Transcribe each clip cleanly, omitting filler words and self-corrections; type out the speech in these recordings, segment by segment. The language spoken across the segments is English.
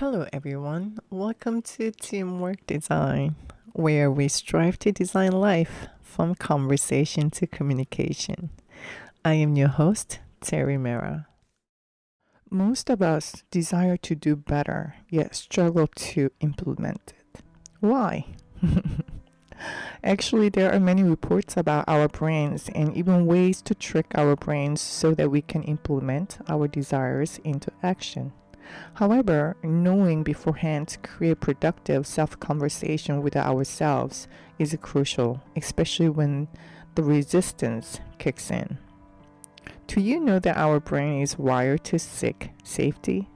Hello, everyone. Welcome to Teamwork Design, where we strive to design life from conversation to communication. I am your host, Terry Mera. Most of us desire to do better, yet struggle to implement it. Why? Actually, there are many reports about our brains and even ways to trick our brains so that we can implement our desires into action. However, knowing beforehand to create productive self conversation with ourselves is crucial, especially when the resistance kicks in. Do you know that our brain is wired to seek safety?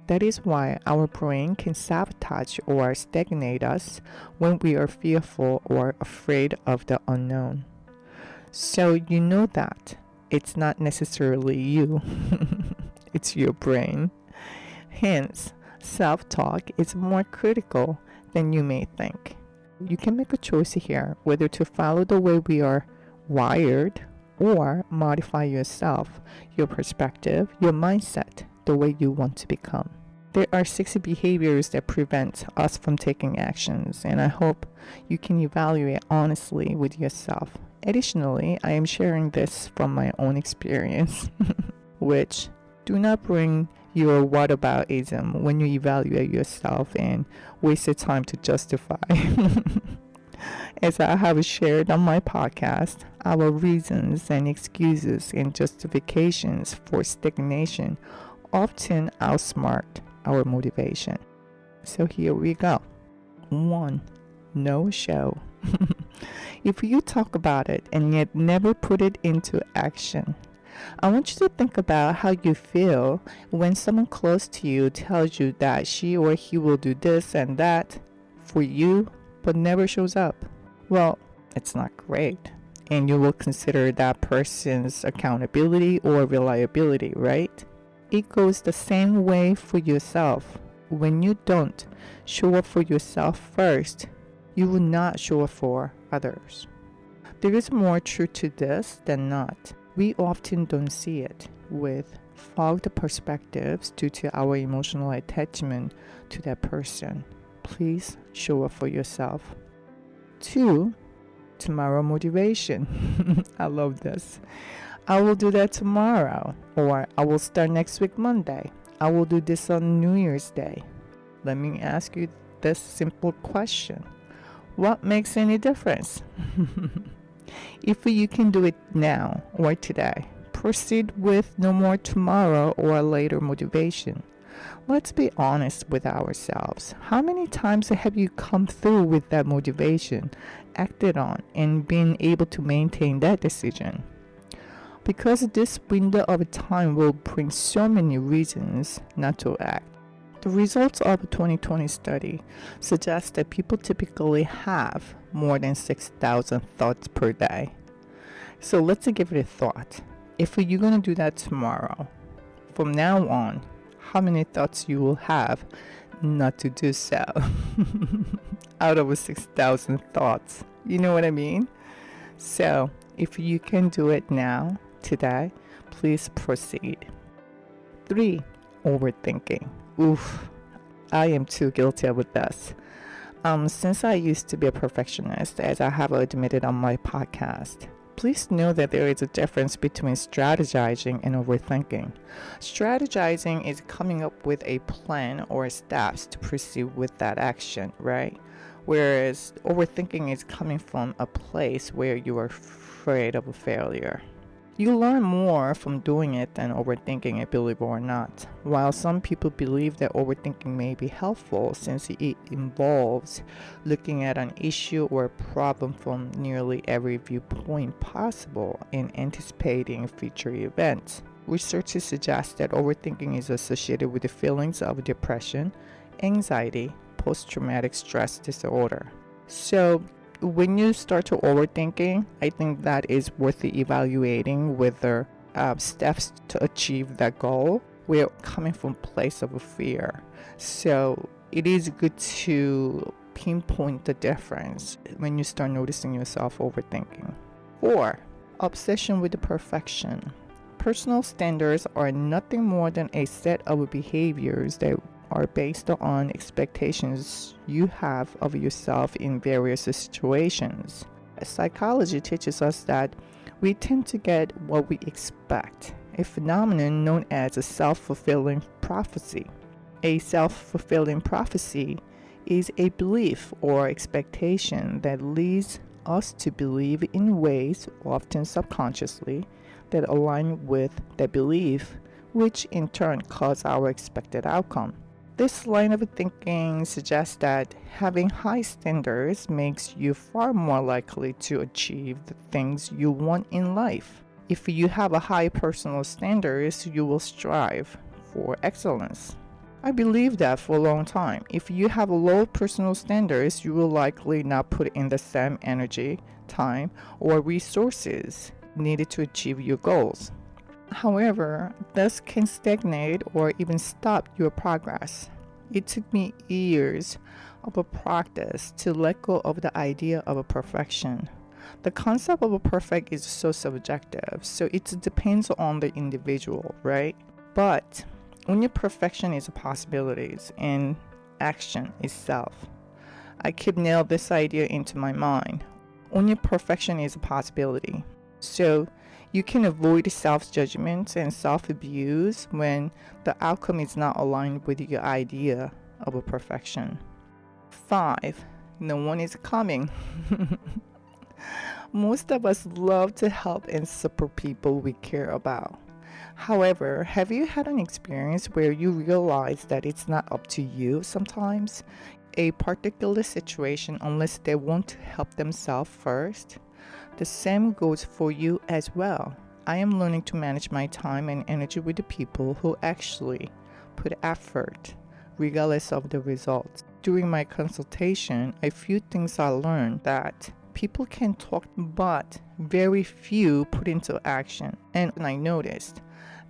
That is why our brain can sabotage or stagnate us when we are fearful or afraid of the unknown. So you know that it's not necessarily you, it's your brain. Hence, self talk is more critical than you may think. You can make a choice here whether to follow the way we are wired or modify yourself, your perspective, your mindset, the way you want to become. There are 60 behaviors that prevent us from taking actions, and I hope you can evaluate honestly with yourself. Additionally, I am sharing this from my own experience, which do not bring your whataboutism when you evaluate yourself and waste your time to justify. As I have shared on my podcast, our reasons and excuses and justifications for stagnation often outsmart our motivation. So here we go. 1. No show. If you talk about it and yet never put it into action, I want you to think about how you feel when someone close to you tells you that she or he will do this and that for you, but never shows up. Well, it's not great. And you will consider that person's accountability or reliability, right? It goes the same way for yourself. When you don't show up for yourself first, you will not show up for others. There is more truth to this than not. We often don't see it with fogged perspectives due to our emotional attachment to that person. Please show up for yourself. 2. Tomorrow motivation. I love this. I will do that tomorrow, or I will start next week Monday. I will do this on New Year's Day. Let me ask you this simple question. What makes any difference? If you can do it now or today, proceed with no more tomorrow or later motivation. Let's be honest with ourselves. How many times have you come through with that motivation, acted on, and been able to maintain that decision? Because this window of time will bring so many reasons not to act. The results of a 2020 study suggest that people typically have more than 6,000 thoughts per day. So let's give it a thought. If you're going to do that tomorrow, from now on, how many thoughts you will have not to do so out of 6,000 thoughts? You know what I mean? So if you can do it now, today, please proceed. 3. Overthinking. Oof, I am too guilty of this. Since I used to be a perfectionist, as I have admitted on my podcast, please know that there is a difference between strategizing and overthinking. Strategizing is coming up with a plan or steps to proceed with that action, right? Whereas overthinking is coming from a place where you are afraid of a failure. You learn more from doing it than overthinking it, believe it or not. While some people believe that overthinking may be helpful since it involves looking at an issue or a problem from nearly every viewpoint possible and anticipating future events. Research suggests that overthinking is associated with the feelings of depression, anxiety, post-traumatic stress disorder. So, when you start to overthinking, I think that is worth evaluating whether steps to achieve that goal we're coming from a place of fear. So it is good to pinpoint the difference when you start noticing yourself overthinking. 4. Obsession with the perfection. Personal standards are nothing more than a set of behaviors that are based on expectations you have of yourself in various situations. Psychology teaches us that we tend to get what we expect, a phenomenon known as a self-fulfilling prophecy. A self-fulfilling prophecy is a belief or expectation that leads us to believe in ways, often subconsciously, that align with that belief, which in turn cause our expected outcome. This line of thinking suggests that having high standards makes you far more likely to achieve the things you want in life. If you have a high personal standards, you will strive for excellence. I believe that for a long time. If you have low personal standards, you will likely not put in the same energy, time, or resources needed to achieve your goals. However, this can stagnate or even stop your progress. It took me years of a practice to let go of the idea of a perfection. The concept of a perfect is so subjective, so it depends on the individual, right? But only perfection is a possibility and action itself. I keep nail this idea into my mind. Only perfection is a possibility. So you can avoid self-judgment and self-abuse when the outcome is not aligned with your idea of a perfection. 5. No one is coming. Most of us love to help and support people we care about. However, have you had an experience where you realize that it's not up to you sometimes? A particular situation unless they want to help themselves first? The same goes for you as well. I am learning to manage my time and energy with the people who actually put effort, regardless of the results. During my consultation, a few things I learned that people can talk, but very few put into action. And I noticed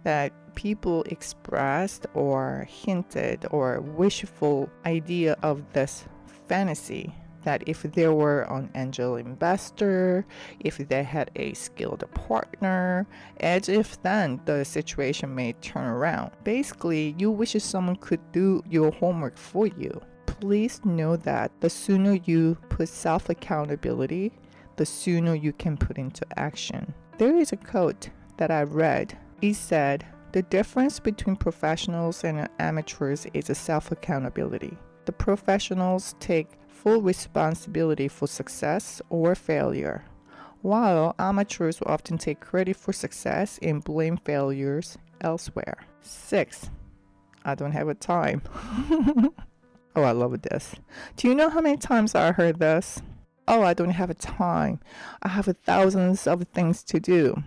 that people expressed or hinted or wishful idea of this fantasy that if they were an angel investor, if they had a skilled partner, as if then the situation may turn around. Basically, you wish someone could do your homework for you. Please know that the sooner you put self-accountability, the sooner you can put into action. There is a quote that I read. It said, "The difference between professionals and amateurs is a self-accountability. The professionals take full responsibility for success or failure, while amateurs often take credit for success and blame failures elsewhere." 6. I don't have a time. Oh, I love this. Do you know how many times I heard this? Oh, I don't have a time. I have thousands of things to do.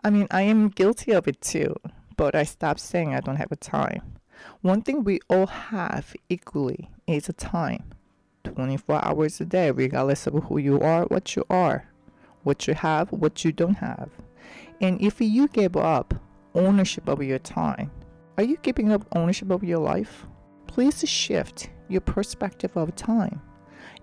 I mean, I am guilty of it too, but I stopped saying I don't have a time. One thing we all have equally is a time. 24 hours a day, regardless of who you are, what you have, what you don't have. And if you give up ownership of your time, are you giving up ownership of your life? Please shift your perspective of time.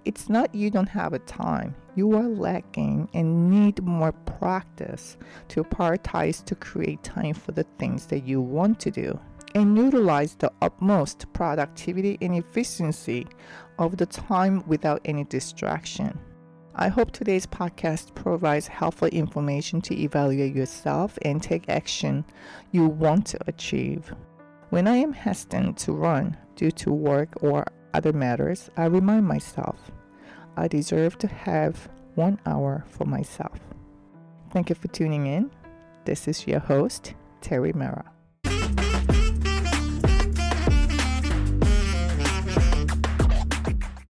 It's not you don't have a time. You are lacking and need more practice to prioritize to create time for the things that you want to do and utilize the utmost productivity and efficiency of the time without any distraction. I hope today's podcast provides helpful information to evaluate yourself and take action you want to achieve. When I am hesitant to run due to work or other matters, I remind myself I deserve to have 1 hour for myself. Thank you for tuning in. This is your host, Terry Mara.